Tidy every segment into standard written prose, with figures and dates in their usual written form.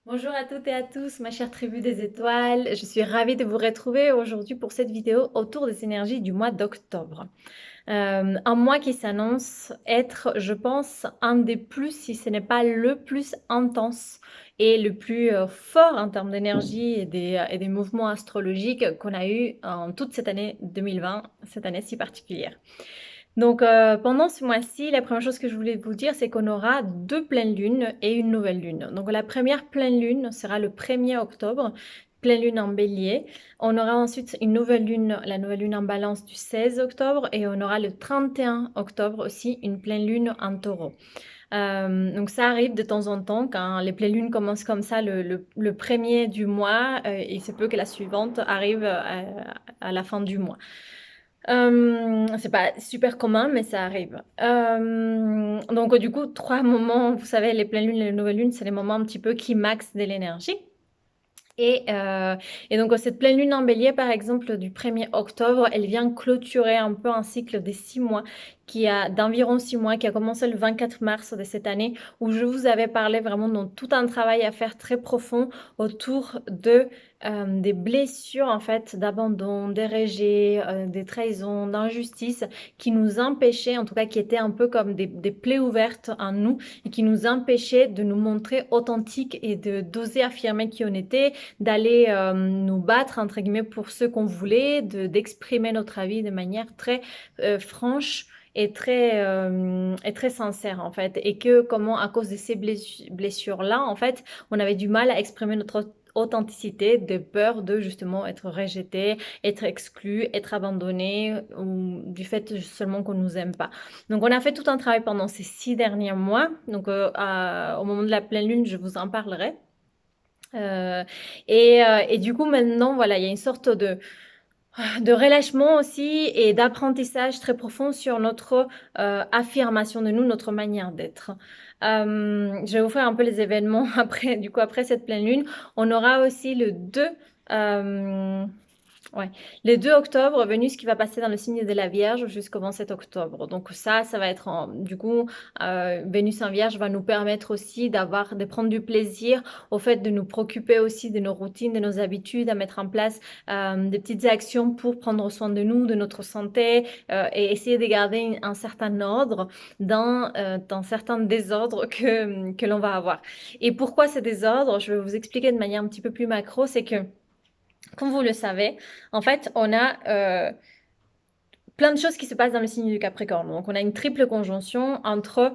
Bonjour à toutes et à tous, ma chère tribu des étoiles. Je suis ravie de vous retrouver aujourd'hui pour cette vidéo autour des énergies du mois d'octobre. Un mois qui s'annonce être, je pense, un des plus, si ce n'est pas le plus intense et le plus fort en termes d'énergie et des mouvements astrologiques qu'on a eu en toute cette année 2020, cette année si particulière. Donc, pendant ce mois-ci, la première chose que je voulais vous dire, c'est qu'on aura 2 pleines lunes et une nouvelle lune. Donc la première pleine lune sera le 1er octobre, pleine lune en Bélier. On aura ensuite une nouvelle lune, la nouvelle lune en Balance du 16 octobre et on aura le 31 octobre aussi une pleine lune en Taureau. Donc ça arrive de temps en temps quand les pleines lunes commencent comme ça le 1er du mois, il se peut que la suivante arrive, à la fin du mois. C'est pas super commun, mais ça arrive. Donc du coup, 3 moments, vous savez, les pleines lunes et les nouvelles lunes, c'est les moments un petit peu qui maxent de l'énergie. Et donc cette pleine lune en Bélier, par exemple, du 1er octobre, elle vient clôturer un peu un cycle des 6 mois, d'environ 6 mois, qui a commencé le 24 mars de cette année, où je vous avais parlé vraiment de tout un travail à faire très profond autour des blessures, en fait, d'abandon, des rejets, des trahisons, d'injustices, qui nous empêchaient, en tout cas qui étaient un peu comme des plaies ouvertes en nous, et qui nous empêchaient de nous montrer authentiques et d'oser affirmer qui on était, d'aller nous battre, entre guillemets, pour ce qu'on voulait, d'exprimer notre avis de manière très franche et très sincère, en fait. Et que comment, à cause de ces blessures-là, en fait, on avait du mal à exprimer notre authenticité, de peur de justement être rejeté, être exclu, être abandonné, ou du fait seulement qu'on nous aime pas. Donc on a fait tout un travail pendant ces 6 derniers mois. Donc au moment de la pleine lune, je vous en parlerai. Et du coup, maintenant, voilà, il y a une sorte de relâchement aussi et d'apprentissage très profond sur notre affirmation de nous, notre manière d'être. Je vais vous faire un peu les événements après, du coup, après cette pleine lune. On aura aussi le 2, ouais, le 2 octobre, Vénus qui va passer dans le signe de la Vierge jusqu'au 27 octobre. Donc ça va être du coup, Vénus en Vierge va nous permettre aussi de prendre du plaisir au fait de nous préoccuper aussi de nos routines, de nos habitudes, à mettre en place des petites actions pour prendre soin de nous, de notre santé, et essayer de garder un certain ordre dans certains désordres que l'on va avoir. Et pourquoi ces désordres? Je vais vous expliquer de manière un petit peu plus macro, c'est que comme vous le savez, en fait, on a plein de choses qui se passent dans le signe du Capricorne. Donc, on a une triple conjonction entre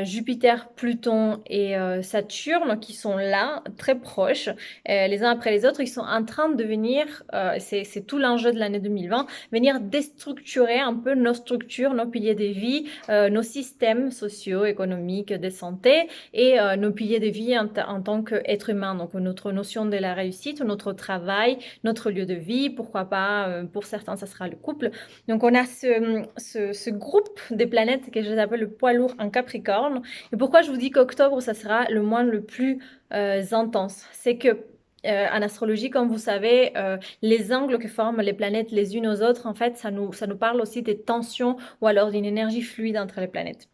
Jupiter, Pluton et Saturne qui sont là, très proches, les uns après les autres. Ils sont en train de venir, c'est tout l'enjeu de l'année 2020, venir déstructurer un peu nos structures, nos piliers de vie, nos systèmes sociaux, économiques, de santé et nos piliers de vie en tant qu'être humain. Donc, notre notion de la réussite, notre travail, notre lieu de vie, pourquoi pas, pour certains, ça sera le couple. Donc, on a ce groupe des planètes que je appelle le poids lourd en Capricorne. Et pourquoi je vous dis qu'octobre, ça sera le mois le plus intense? C'est que en astrologie, comme vous savez, les angles que forment les planètes les unes aux autres, en fait, ça nous parle aussi des tensions ou alors d'une énergie fluide entre les planètes.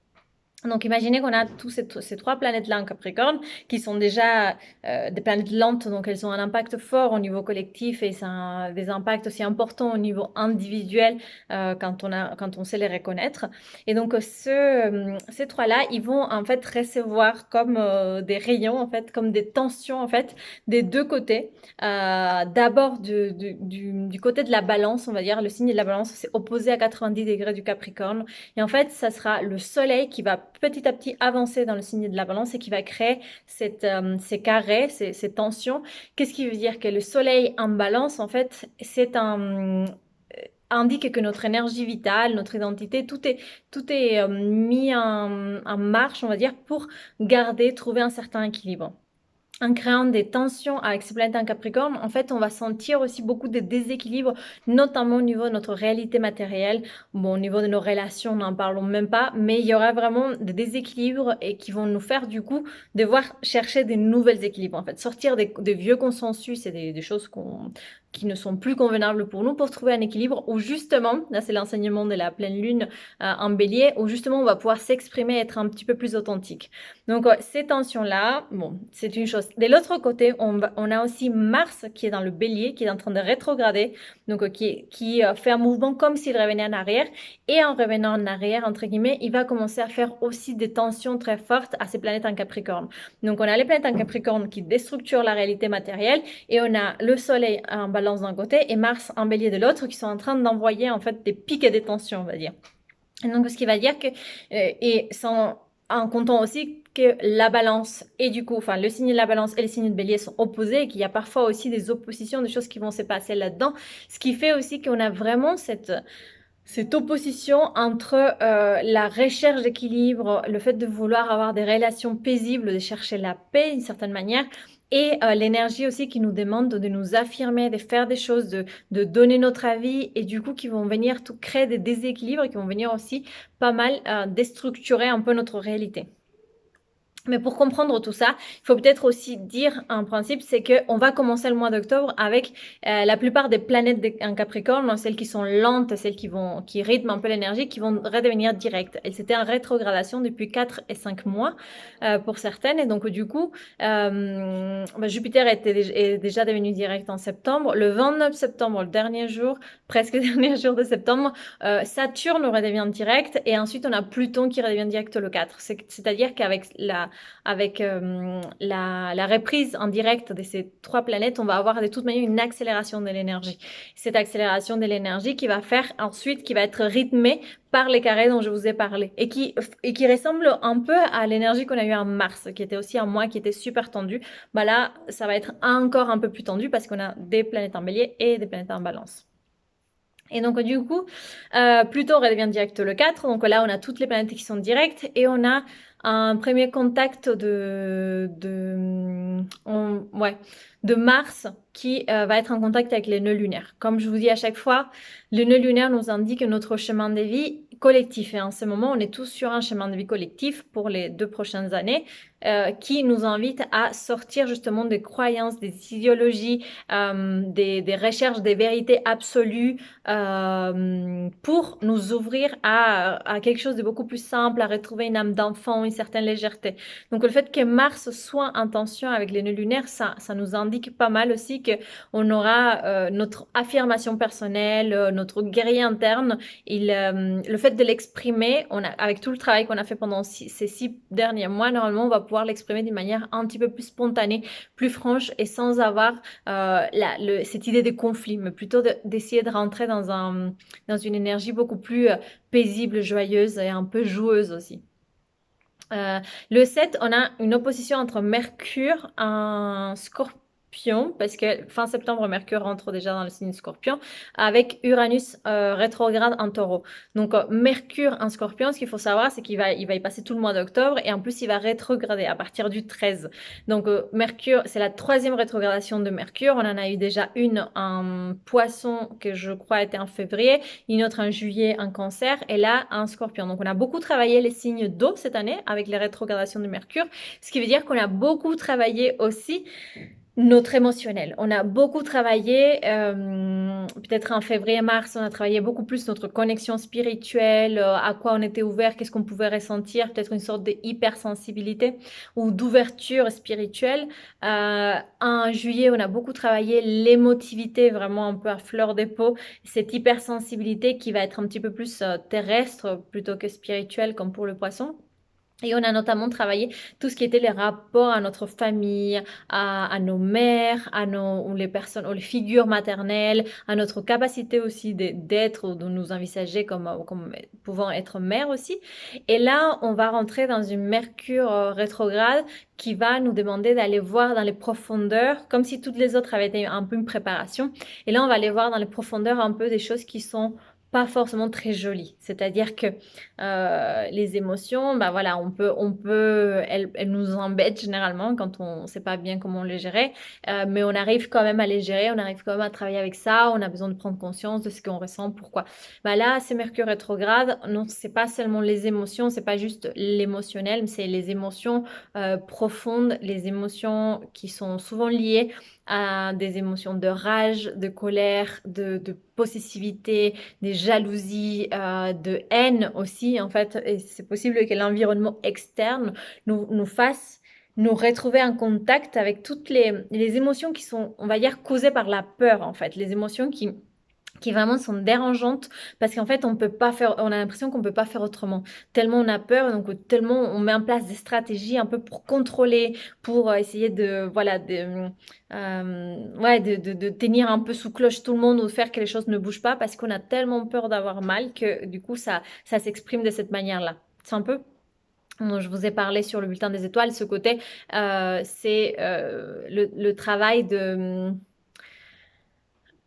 Donc, imaginez qu'on a tous ces 3 planètes-là en Capricorne qui sont déjà des planètes lentes, donc elles ont un impact fort au niveau collectif et ça a des impacts aussi importants au niveau individuel quand on sait les reconnaître. Et donc, ces 3-là, ils vont en fait recevoir comme des rayons, en fait, comme des tensions, en fait, des 2 côtés. D'abord, du côté de la Balance, on va dire, le signe de la Balance, c'est opposé à 90 degrés du Capricorne. Et en fait, ça sera le Soleil qui va petit à petit avancer dans le signe de la Balance et qui va créer ces carrés, ces tensions. Qu'est-ce qui veut dire? Que le Soleil en Balance, en fait, indique que notre énergie vitale, notre identité, tout est mis en marche, on va dire, pour trouver un certain équilibre. En créant des tensions avec ces planètes en Capricorne, en fait, on va sentir aussi beaucoup de déséquilibres, notamment au niveau de notre réalité matérielle. Bon, au niveau de nos relations, n'en parlons même pas, mais il y aura vraiment des déséquilibres et qui vont nous faire, du coup, devoir chercher des nouvelles équilibres, en fait. Sortir des vieux consensus et des choses qui ne sont plus convenables pour nous pour trouver un équilibre où justement, là c'est l'enseignement de la pleine lune en Bélier, où justement on va pouvoir s'exprimer, être un petit peu plus authentique. Donc ces tensions-là, bon, c'est une chose de l'autre côté, on a aussi Mars qui est dans le Bélier, qui est en train de rétrograder, donc qui fait un mouvement comme s'il revenait en arrière. Et en revenant en arrière, entre guillemets, il va commencer à faire aussi des tensions très fortes à ces planètes en Capricorne. Donc on a les planètes en Capricorne qui déstructurent la réalité matérielle, et on a le Soleil en Balance d'un côté et Mars en Bélier de l'autre, qui sont en train d'envoyer en fait des pics et des tensions, on va dire. Et donc ce qui va dire que, et sans, en comptant aussi que la balance et du coup, enfin le signe de la balance et le signe de bélier sont opposés, et qu'il y a parfois aussi des oppositions, des choses qui vont se passer là-dedans, ce qui fait aussi qu'on a vraiment cette opposition entre la recherche d'équilibre, le fait de vouloir avoir des relations paisibles, de chercher la paix d'une certaine manière, et l'énergie aussi qui nous demande de nous affirmer, de faire des choses, de donner notre avis, et du coup qui vont venir tout créer des déséquilibres, qui vont venir aussi pas mal déstructurer un peu notre réalité. Mais pour comprendre tout ça, il faut peut-être aussi dire un principe, c'est qu'on va commencer le mois d'octobre avec la plupart des planètes en Capricorne, celles qui sont lentes, celles qui rythment un peu l'énergie, qui vont redevenir directes. Et c'était en rétrogradation depuis 4 et 5 mois pour certaines. Et donc du coup, Jupiter est déjà devenu direct en septembre. Le 29 septembre, le dernier jour, presque le dernier jour de septembre, Saturne redevient direct, et ensuite on a Pluton qui redevient direct le 4. C'est-à-dire qu'avec la reprise en direct de ces 3 planètes, on va avoir de toute manière une accélération de l'énergie. Cette accélération de l'énergie qui va faire ensuite, qui va être rythmée par les carrés dont je vous ai parlé, et qui ressemble un peu à l'énergie qu'on a eu en mars, qui était aussi un mois qui était super tendu. Bah là, ça va être encore un peu plus tendu parce qu'on a des planètes en bélier et des planètes en balance. Et donc du coup, Pluton redevient direct le 4, donc là on a toutes les planètes qui sont directes, et on a un premier contact de Mars qui va être en contact avec les nœuds lunaires. Comme je vous dis à chaque fois, les nœuds lunaires nous indiquent notre chemin de vie collectif, et en ce moment on est tous sur un chemin de vie collectif pour les 2 prochaines années, qui nous invite à sortir justement des croyances, des idéologies, des recherches des vérités absolues, pour nous ouvrir à quelque chose de beaucoup plus simple, à retrouver une âme d'enfant, une certaine légèreté. Donc le fait que Mars soit en tension avec les nœuds lunaires, ça nous indique pas mal aussi qu'on aura notre affirmation personnelle, notre guerrier interne. Le fait de l'exprimer, avec tout le travail qu'on a fait pendant ces 6 derniers mois, normalement on va pouvoir l'exprimer d'une manière un petit peu plus spontanée, plus franche, et sans avoir cette idée de conflit, mais plutôt d'essayer de rentrer dans une énergie beaucoup plus paisible, joyeuse et un peu joueuse aussi. Le 7, on a une opposition entre Mercure en Scorpion, parce que fin septembre, Mercure rentre déjà dans le signe Scorpion, avec Uranus rétrograde en Taureau. Donc Mercure en Scorpion, ce qu'il faut savoir, c'est qu'il va y passer tout le mois d'octobre, et en plus il va rétrograder à partir du 13. Donc Mercure, c'est la 3e rétrogradation de Mercure. On en a eu déjà une en Poisson, que je crois était en février, une autre en juillet en Cancer, et là en Scorpion. Donc on a beaucoup travaillé les signes d'eau cette année avec les rétrogradations de Mercure, ce qui veut dire qu'on a beaucoup travaillé aussi notre émotionnel. On a beaucoup travaillé, peut-être en février-mars, on a travaillé beaucoup plus notre connexion spirituelle, à quoi on était ouvert, qu'est-ce qu'on pouvait ressentir, peut-être une sorte de hypersensibilité ou d'ouverture spirituelle. En juillet, on a beaucoup travaillé l'émotivité, vraiment un peu à fleur de peau, cette hypersensibilité qui va être un petit peu plus terrestre plutôt que spirituelle, comme pour le poisson. Et on a notamment travaillé tout ce qui était les rapports à notre famille, à nos mères, ou les personnes, ou les figures maternelles, à notre capacité aussi d'être ou de nous envisager comme pouvant être mère aussi. Et là, on va rentrer dans une Mercure rétrograde qui va nous demander d'aller voir dans les profondeurs, comme si toutes les autres avaient été un peu une préparation. Et là, on va aller voir dans les profondeurs un peu des choses qui sont pas forcément très jolies. C'est-à-dire que les émotions, bah voilà, elles nous embêtent généralement quand on ne sait pas bien comment les gérer, mais on arrive quand même à les gérer, on arrive quand même à travailler avec ça, on a besoin de prendre conscience de ce qu'on ressent, pourquoi. Bah là, c'est Mercure rétrograde, non, c'est pas seulement les émotions, c'est pas juste l'émotionnel, mais c'est les émotions profondes, les émotions qui sont souvent liées à des émotions de rage, de colère, de possessivité, des jalousies, de haine aussi, en fait. Et c'est possible que l'environnement externe nous fasse nous retrouver en contact avec toutes les émotions qui sont, on va dire, causées par la peur, en fait. Les émotions qui vraiment sont dérangeantes parce qu'en fait, on peut pas faire, on a l'impression qu'on peut pas faire autrement. Tellement on a peur, donc tellement on met en place des stratégies un peu pour contrôler, pour essayer de, voilà, ouais, de tenir un peu sous cloche tout le monde ou de faire que les choses ne bougent pas parce qu'on a tellement peur d'avoir mal que du coup, ça s'exprime de cette manière-là. C'est un peu dont je vous ai parlé sur le bulletin des étoiles, ce côté, c'est le travail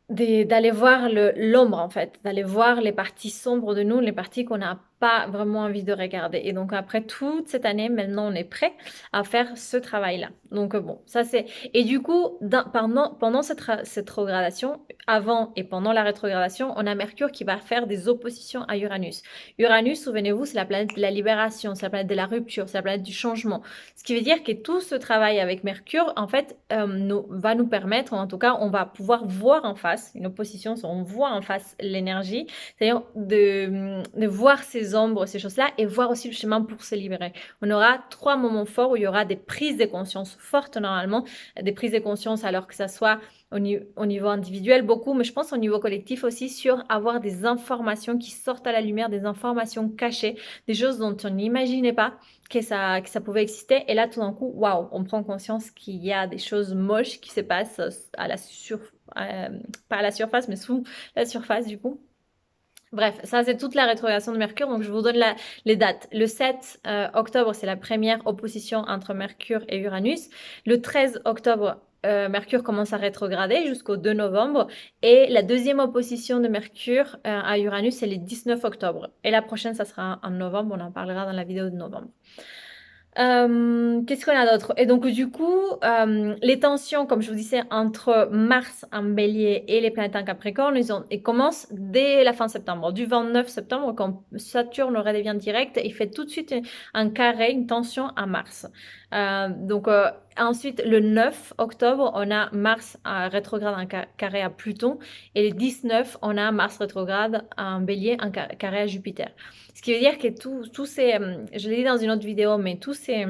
d'aller voir l'ombre en fait, d'aller voir les parties sombres de nous, les parties qu'on n'a pas vraiment envie de regarder. Et donc après toute cette année, maintenant on est prêt à faire ce travail-là. Donc bon, ça c'est... Et du coup, pendant cette rétrogradation, avant et pendant la rétrogradation, on a Mercure qui va faire des oppositions à Uranus. Uranus, souvenez-vous, c'est la planète de la libération, c'est la planète de la rupture, c'est la planète du changement. Ce qui veut dire que tout ce travail avec Mercure, en fait, va nous permettre, en tout cas, on va pouvoir voir en face, une opposition, on voit en face l'énergie, c'est-à-dire de voir ces ombres, ces choses-là, et voir aussi le chemin pour se libérer. On aura 3 moments forts où il y aura des prises de conscience fortes, normalement, des prises de conscience, alors que ça soit au niveau individuel beaucoup, mais je pense au niveau collectif aussi, sur avoir des informations qui sortent à la lumière, des informations cachées, des choses dont on n'imaginait pas que ça pouvait exister. Et là, tout d'un coup, waouh, on prend conscience qu'il y a des choses moches qui se passent à pas à la surface, mais sous la surface du coup. Bref, ça c'est toute la rétrogradation de Mercure, donc je vous donne les dates. Le 7 octobre, c'est la première opposition entre Mercure et Uranus. Le 13 octobre, Mercure commence à rétrograder jusqu'au 2 novembre. Et la deuxième opposition de Mercure à Uranus, c'est le 19 octobre. Et la prochaine, ça sera en novembre, on en parlera dans la vidéo de novembre. Qu'est-ce qu'on a d'autre? Et donc, du coup, les tensions, comme je vous disais, entre Mars en Bélier et les planètes en Capricorne, ils commencent dès la fin septembre. Du 29 septembre, quand Saturne redevient direct, il fait tout de suite un carré, une tension à Mars. Donc, ensuite, le 9 octobre, on a Mars rétrograde en carré à Pluton. Et le 19, on a Mars rétrograde en Bélier en carré à Jupiter. Ce qui veut dire que tous ces, je l'ai dit dans une autre vidéo, mais tous ces,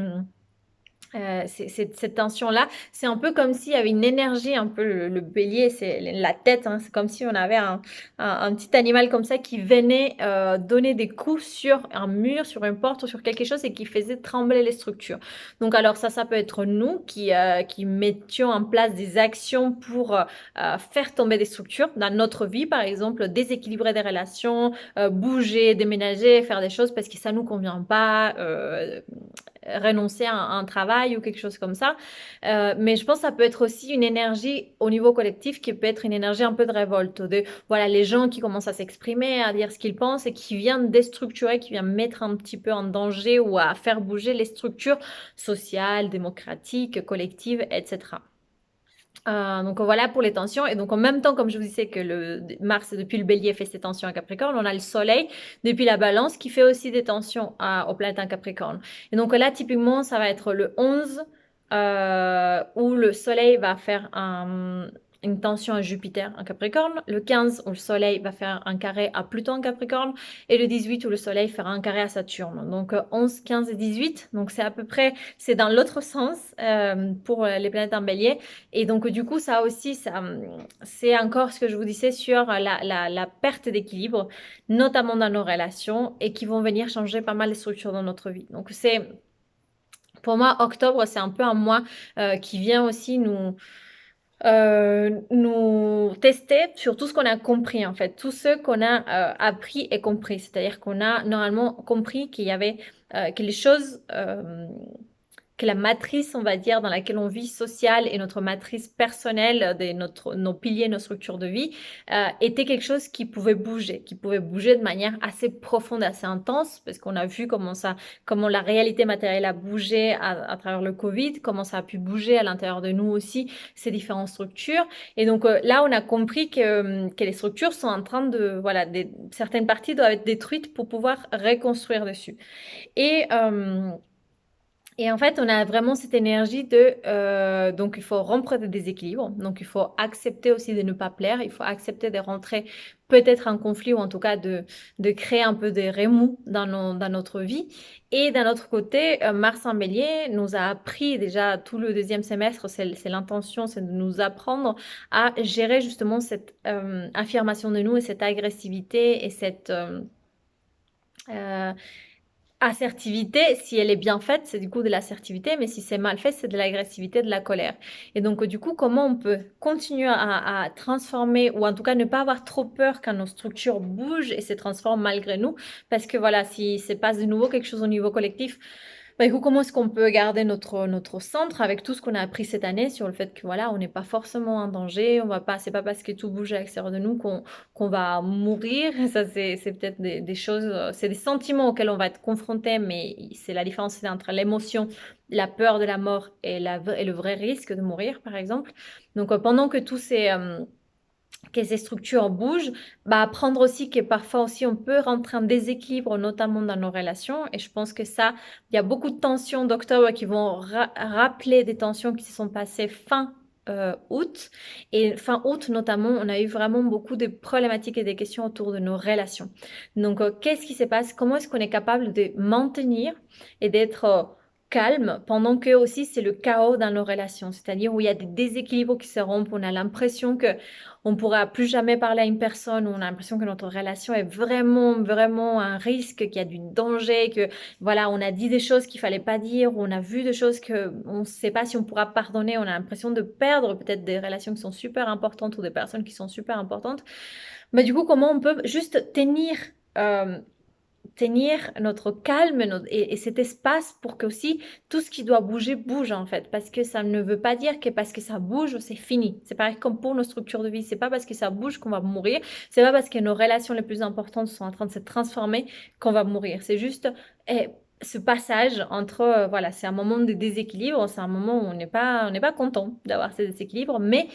cette tension-là, c'est un peu comme s'il y avait une énergie, un peu le bélier, c'est la tête, hein, c'est comme si on avait un petit animal comme ça qui venait donner des coups sur un mur, sur une porte ou sur quelque chose et qui faisait trembler les structures. Donc alors ça peut être nous qui mettions en place des actions pour faire tomber des structures dans notre vie, par exemple, déséquilibrer des relations, bouger, déménager, faire des choses parce que ça nous convient pas, renoncer à un travail ou quelque chose comme ça. Mais je pense que ça peut être aussi une énergie au niveau collectif qui peut être une énergie un peu de révolte, de voilà, les gens qui commencent à s'exprimer, à dire ce qu'ils pensent et qui viennent déstructurer, qui viennent mettre un petit peu en danger ou à faire bouger les structures sociales, démocratiques, collectives, etc. Donc voilà pour les tensions. Et donc en même temps, comme je vous disais que le Mars depuis le Bélier fait ses tensions à Capricorne, on a le Soleil depuis la Balance qui fait aussi des tensions aux planètes en Capricorne. Et donc là, typiquement, ça va être le 11 où le Soleil va faire une tension à Jupiter en Capricorne, le 15 où le Soleil va faire un carré à Pluton en Capricorne et le 18 où le Soleil fera un carré à Saturne. Donc 11, 15 et 18, donc c'est à peu près, c'est dans l'autre sens pour les planètes en Bélier. Et donc du coup, ça aussi, c'est encore ce que je vous disais sur la perte d'équilibre, notamment dans nos relations et qui vont venir changer pas mal les structures dans notre vie. Donc c'est... Pour moi, octobre, c'est un peu un mois qui vient aussi nous tester sur tout ce qu'on a compris en fait, tout ce qu'on a appris et compris. C'est-à-dire qu'on a normalement compris qu'il y avait que les choses que la matrice, on va dire, dans laquelle on vit sociale et notre matrice personnelle, nos piliers, nos structures de vie, était quelque chose qui pouvait de manière assez profonde, assez intense, parce qu'on a vu comment la réalité matérielle a bougé à travers le Covid, comment ça a pu bouger à l'intérieur de nous aussi, ces différentes structures. Et donc là, on a compris que les structures sont en train de, voilà, certaines parties doivent être détruites pour pouvoir reconstruire dessus. Et Et en fait, on a vraiment cette énergie de donc il faut rompre des déséquilibres, donc il faut accepter aussi de ne pas plaire, il faut accepter de rentrer peut-être en conflit ou en tout cas de créer un peu des remous dans notre vie. Et d'un autre côté, Mars en Bélier nous a appris déjà tout le deuxième semestre, c'est l'intention, c'est de nous apprendre à gérer justement cette affirmation de nous et cette agressivité et cette euh, assertivité, si elle est bien faite, c'est du coup de l'assertivité, mais si c'est mal fait, c'est de l'agressivité, de la colère. Et donc, du coup, comment on peut continuer à transformer, ou en tout cas ne pas avoir trop peur quand nos structures bougent et se transforment malgré nous, parce que voilà, si se passe de nouveau quelque chose au niveau collectif, bah, du coup, comment est-ce qu'on peut garder notre centre avec tout ce qu'on a appris cette année sur le fait que voilà, on n'est pas forcément en danger, on va pas, c'est pas parce que tout bouge à l'extérieur de nous qu'on va mourir. Ça, c'est peut-être des choses, c'est des sentiments auxquels on va être confronté, mais c'est la différence entre l'émotion, la peur de la mort et le vrai risque de mourir, par exemple. Donc, pendant que ces structures bougent, bah, apprendre aussi que parfois aussi on peut rentrer en déséquilibre, notamment dans nos relations. Et je pense que ça, il y a beaucoup de tensions d'octobre qui vont rappeler des tensions qui se sont passées fin août. Et fin août, notamment, on a eu vraiment beaucoup de problématiques et des questions autour de nos relations. Donc, qu'est-ce qui se passe? Comment est-ce qu'on est capable de maintenir et d'être calme pendant que aussi c'est le chaos dans nos relations, c'est-à-dire où il y a des déséquilibres qui se rompent, on a l'impression que on pourra plus jamais parler à une personne, on a l'impression que notre relation est vraiment, vraiment un risque, qu'il y a du danger, que voilà, on a dit des choses qu'il fallait pas dire, on a vu des choses que on ne sait pas si on pourra pardonner, on a l'impression de perdre peut-être des relations qui sont super importantes ou des personnes qui sont super importantes. Mais du coup, comment on peut juste euh, tenir notre calme et cet espace pour que aussi tout ce qui doit bouger bouge en fait, parce que ça ne veut pas dire que parce que ça bouge c'est fini. C'est pareil comme pour nos structures de vie, c'est pas parce que ça bouge qu'on va mourir, c'est pas parce que nos relations les plus importantes sont en train de se transformer qu'on va mourir. C'est juste ce passage entre voilà, c'est un moment de déséquilibre, c'est un moment où on n'est pas content d'avoir ces déséquilibres, mais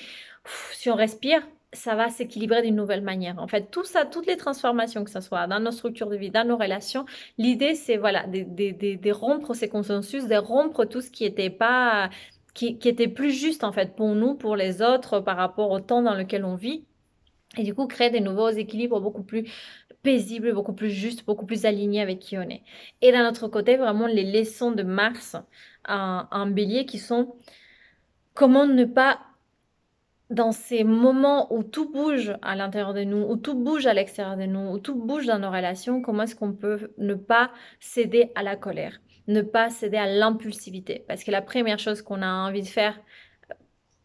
si on respire, ça va s'équilibrer d'une nouvelle manière. En fait, tout ça, toutes les transformations, que ce soit dans nos structures de vie, dans nos relations, l'idée, c'est voilà, de rompre ces consensus, de rompre tout ce qui était pas, qui était plus juste en fait pour nous, pour les autres, par rapport au temps dans lequel on vit. Et du coup, créer des nouveaux équilibres beaucoup plus paisibles, beaucoup plus justes, beaucoup plus alignés avec qui on est. Et d'un autre côté, vraiment les leçons de Mars en Bélier qui sont comment ne pas dans ces moments où tout bouge à l'intérieur de nous, où tout bouge à l'extérieur de nous, où tout bouge dans nos relations, comment est-ce qu'on peut ne pas céder à la colère, ne pas céder à l'impulsivité? Parce que la première chose qu'on a envie de faire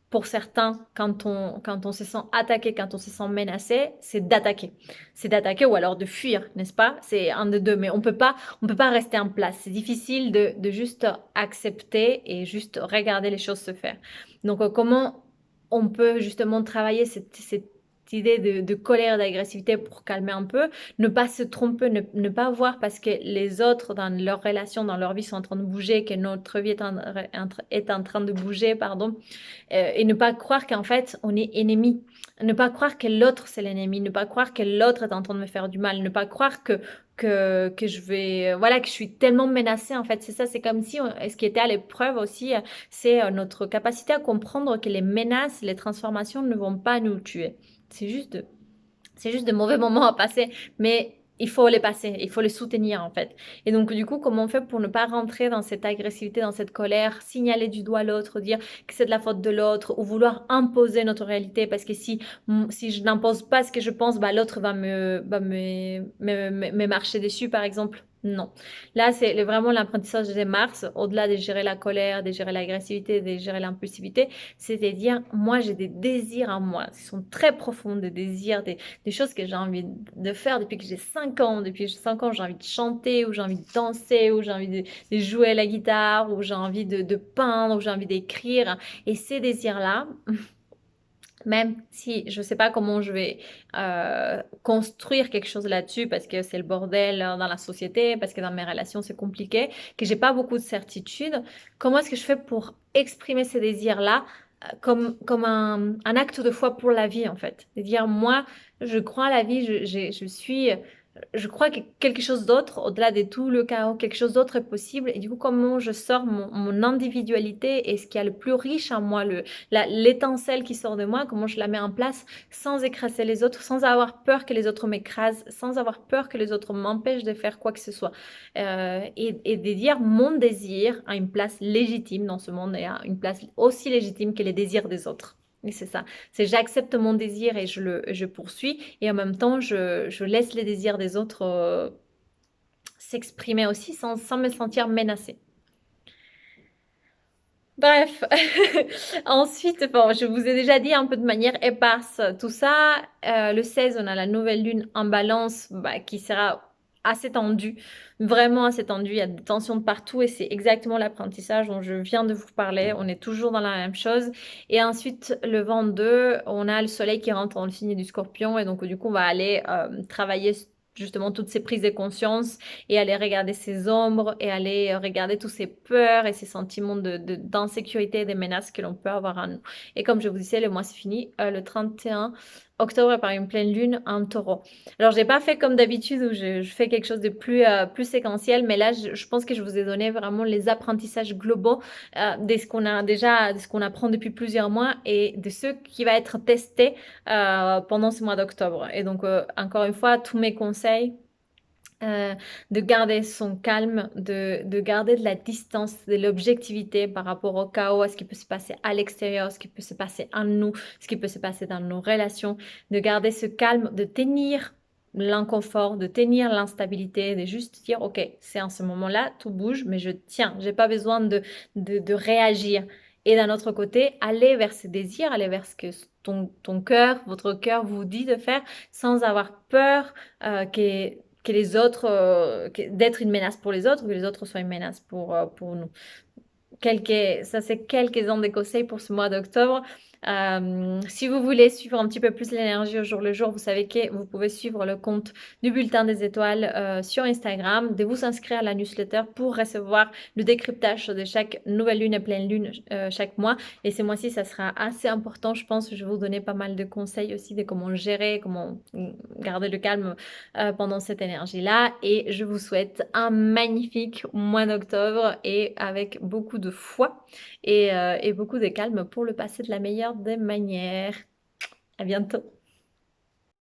pour certains, quand on se sent attaqué, quand on se sent menacé, c'est d'attaquer. C'est d'attaquer ou alors de fuir, n'est-ce pas? C'est un de deux, mais on peut pas rester en place. C'est difficile de juste accepter et juste regarder les choses se faire. Donc, comment on peut justement travailler cette idée de colère, d'agressivité pour calmer un peu, ne pas se tromper, ne pas voir parce que les autres dans leur relation, dans leur vie sont en train de bouger, que notre vie est en train de bouger, pardon, et ne pas croire qu'en fait on est ennemi, ne pas croire que l'autre c'est l'ennemi, ne pas croire que l'autre est en train de me faire du mal, ne pas croire que je vais, voilà, que je suis tellement menacée en fait, c'est ça, c'est comme si, ce qui était à l'épreuve aussi, c'est notre capacité à comprendre que les menaces, les transformations ne vont pas nous tuer. C'est juste c'est juste de mauvais moments à passer, mais il faut les passer, il faut les soutenir en fait. Et donc du coup, comment on fait pour ne pas rentrer dans cette agressivité, dans cette colère, signaler du doigt l'autre, dire que c'est de la faute de l'autre ou vouloir imposer notre réalité parce que si je n'impose pas ce que je pense, bah l'autre va me marcher dessus par exemple. Non. Là, c'est vraiment l'apprentissage des Mars, au-delà de gérer la colère, de gérer l'agressivité, de gérer l'impulsivité, c'est-à-dire, moi, j'ai des désirs en moi, qui sont très profonds, des désirs, des choses que j'ai envie de faire depuis que j'ai 5 ans. Depuis 5 ans, j'ai envie de chanter, ou j'ai envie de danser, ou j'ai envie de jouer à la guitare, ou j'ai envie de peindre, ou j'ai envie d'écrire. Et ces désirs-là, même si je ne sais pas comment je vais construire quelque chose là-dessus parce que c'est le bordel dans la société, parce que dans mes relations c'est compliqué, que j'ai pas beaucoup de certitude, comment est-ce que je fais pour exprimer ces désirs-là comme un acte de foi pour la vie en fait? C'est-à-dire moi, je crois à la vie, je suis je crois que quelque chose d'autre, au-delà de tout le chaos, quelque chose d'autre est possible. Et du coup, comment je sors mon individualité et ce qui est le plus riche en moi, l'étincelle qui sort de moi, comment je la mets en place sans écraser les autres, sans avoir peur que les autres m'écrasent, sans avoir peur que les autres m'empêchent de faire quoi que ce soit. Et de dire mon désir a une place légitime dans ce monde et a une place aussi légitime que les désirs des autres. Et c'est ça. C'est j'accepte mon désir et je poursuis et en même temps je laisse les désirs des autres s'exprimer aussi sans me sentir menacée. Bref, ensuite, bon, je vous ai déjà dit un peu de manière éparse tout ça. Le 16, on a la nouvelle lune en balance bah, qui sera assez tendue, vraiment assez tendue. Il y a des tensions de partout et c'est exactement l'apprentissage dont je viens de vous parler. On est toujours dans la même chose. Et ensuite, le 22, on a le soleil qui rentre dans le signe du scorpion et donc du coup, on va aller travailler justement toutes ces prises de conscience et aller regarder ses ombres et aller regarder tous ces peurs et ces sentiments d'insécurité et des menaces que l'on peut avoir en nous. Et comme je vous disais, le mois c'est fini le 31 octobre par une pleine lune en taureau. Alors, j'ai pas fait comme d'habitude où je fais quelque chose de plus séquentiel, mais là, je pense que je vous ai donné vraiment les apprentissages globaux de ce qu'on a déjà, de ce qu'on apprend depuis plusieurs mois et de ce qui va être testé pendant ce mois d'octobre. Et donc, encore une fois, tous mes conseils euh, de garder son calme, de garder de la distance, de l'objectivité par rapport au chaos, à ce qui peut se passer à l'extérieur, ce qui peut se passer en nous, ce qui peut se passer dans nos relations, de garder ce calme, de tenir l'inconfort, de tenir l'instabilité, de juste dire, OK, c'est en ce moment-là, tout bouge, mais je tiens, j'ai pas besoin de réagir. Et d'un autre côté, aller vers ses désirs, aller vers ce que ton cœur, votre cœur vous dit de faire sans avoir peur que les autres, d'être une menace pour les autres, ou que les autres soient une menace pour nous. Ça, c'est quelques-uns des conseils pour ce mois d'octobre. Si vous voulez suivre un petit peu plus l'énergie au jour le jour, vous savez que vous pouvez suivre le compte du Bulletin des Étoiles sur Instagram, de vous inscrire à la newsletter pour recevoir le décryptage de chaque nouvelle lune et pleine lune chaque mois. Et ce mois-ci, ça sera assez important, je pense. Je vais vous donner pas mal de conseils aussi de comment gérer, comment garder le calme pendant cette énergie-là. Et je vous souhaite un magnifique mois d'octobre et avec beaucoup de foi et beaucoup de calme pour le passer de la meilleure des manières. À bientôt.